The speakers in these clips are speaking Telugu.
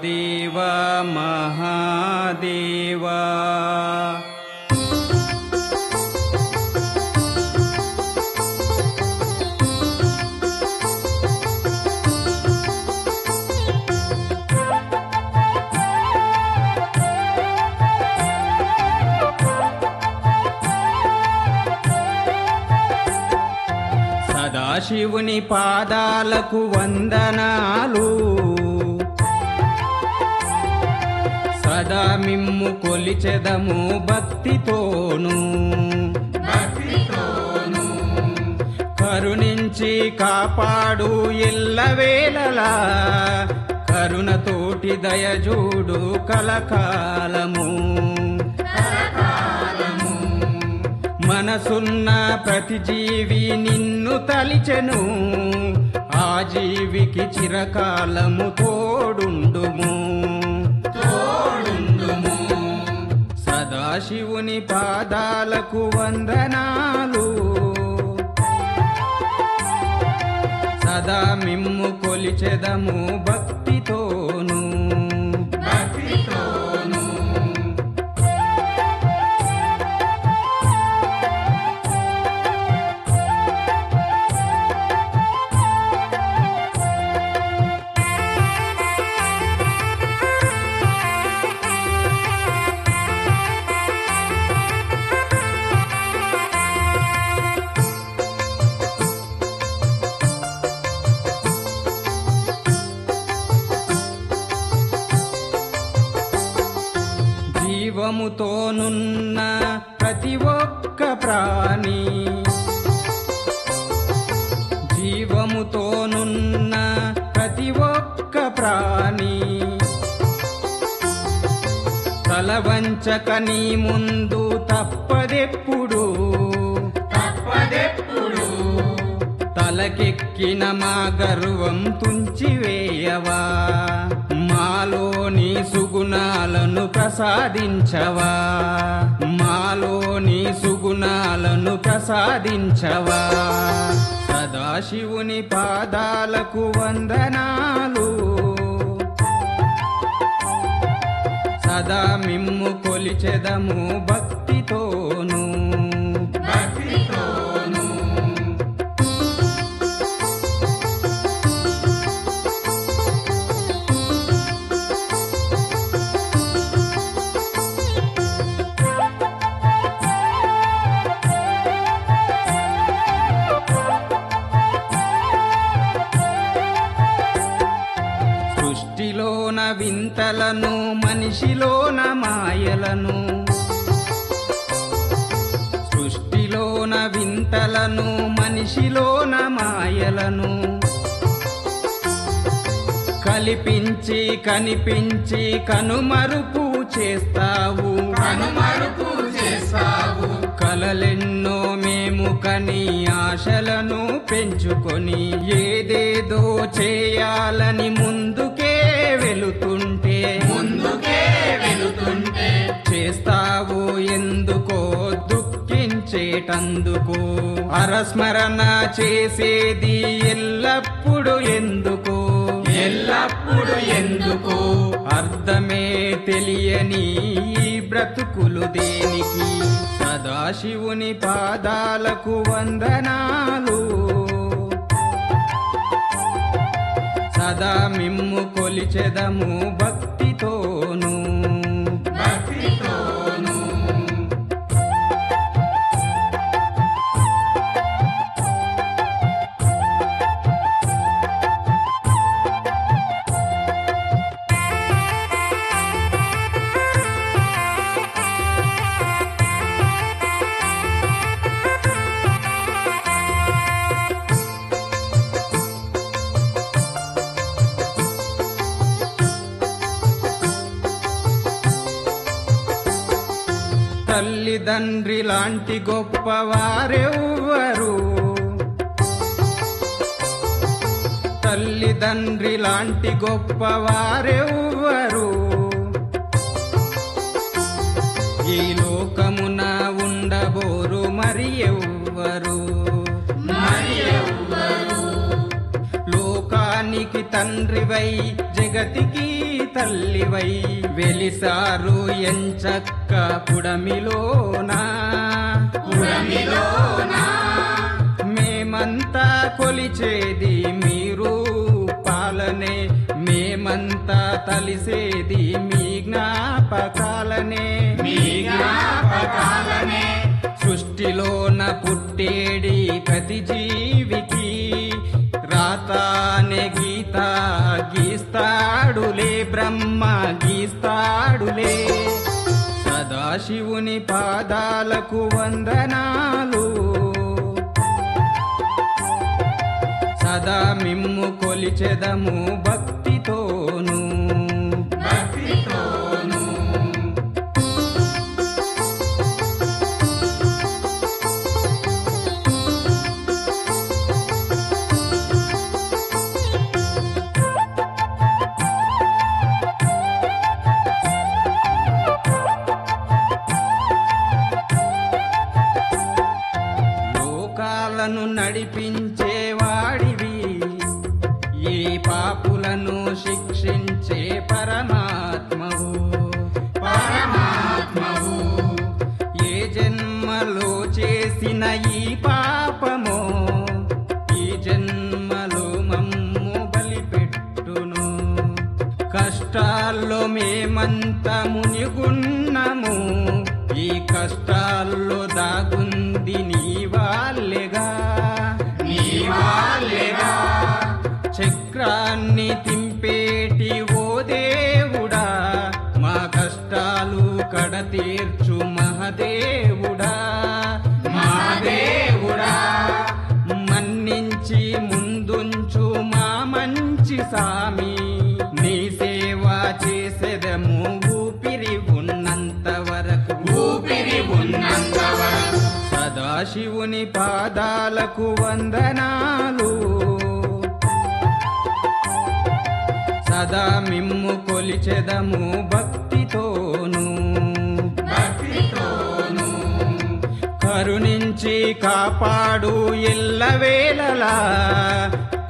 దేవ మహాదేవా సదాశివుని పాదాలకు వందనాలు సదా మిమ్ము కొలిచెదము భక్తితోను కరుణించి కాపాడు ఎల్లవేళలా కరుణతోటి దయజూడు కలకాలము మనసున్న ప్రతి జీవి నిన్ను తలిచెను ఆ జీవికి చిరకాలము తోడుండుము సదాశివుని పాదాలకు వందనాలు సదా మిమ్ము కొలిచెదము భక్తితోను జీవముతోనున్న ప్రతి ఒక్క ప్రాణి జీవముతోనున్న ప్రతి ఒక్క ప్రాణి తల వంచక నీ ముందు తప్పదెప్పుడు తలకెక్కిన మా గర్వం తుంచివేయవా మాలోని సుగుణాలను ప్రసాదించవా మాలోని సుగుణాలను ప్రసాదించవా సదాశివుని పాదాలకు వందనాలు సదా మిమ్ము కొలిచెదము భక్తితోను సృష్టిలోన వింతలను మనిషిలోన మాయలను సృష్టిలోన వింతలను మనిషిలోన మాయలను కల్పించి కనిపించి కనుమరుపు చేస్తావు కలలెన్నో మేము కని ఆశలను పెంచుకొని ఏదేదో చేయాలని ముందుకే వెళుతుంటే చేస్తావు ఎందుకో దుఃఖించేటందుకు అరస్మరణ చేసేది ఎల్లప్పుడు ఎందుకో అర్థమే తెలియని ఈ బ్రతుకులు దేనికి సదాశివుని పాదాలకు వందనాలు సదా మిమ్ము కొలిచెదము భక్తితోను తల్లిదండ్రి లాంటి గొప్పవారెవ్వరు తల్లిదండ్రి లాంటి గొప్పవారెవ్వరు ఈ లోకమున ఉండబోరు మరి ఎవ్వరు లోకానికి తండ్రివై జగతికి తల్లివై వెలిసారు ఎంచక్క పుడమిలోనా మేమంతా కొలిచేది మీరు పాలనే మేమంతా తలిసేది మీ జ్ఞాపకాలనే సృష్టిలోన పుట్టేడి ప్రతి జీవికి రాతానే గీత గీస్తాడులే బ్రహ్మ గీస్తాడులే సదాశివుని పాదాలకు వందనాలు సదా మిమ్ము కొలిచెదము భక్తితోను లోకాలను నడిపించేవాడివి ఈ పాపులను శిక్షించే పరమాత్మవు ఏ జన్మలో చేసిన ఈ పాపమో ఈ జన్మలో మమ్ము బలిపెట్టును కష్టాల్లో మేమంతా మునిగున్నము ఈ కష్టాల్లో దాగుంది నీ వాళ్ళేగా చక్రాన్ని తింపేటి ఓ దేవుడా మా కష్టాలు కడతీర్చు మహదేవుడా మన్నించి ముందుంచు మా మంచి సామి నీ సేవ చేసేదము ఊపిరి ఉన్నంత వరకు సదాశివుని పాదాలకు వందనాలు సదా మిమ్ము కొలిచెదము భక్తితోను కరుణించి కాపాడు ఎల్లవేళలా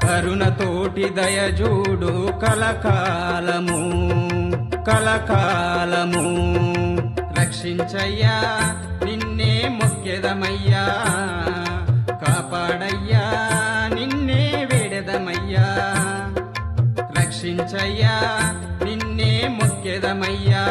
కరుణతోటి దయజూడు కలకాలము రక్షించయ్యా నిన్నే మొక్కెదమయ్యా కాపాడయ్యా నిన్నే వేడెదమయ్యా రక్షించయ్యా నిన్నే మొక్కెదమయ్యా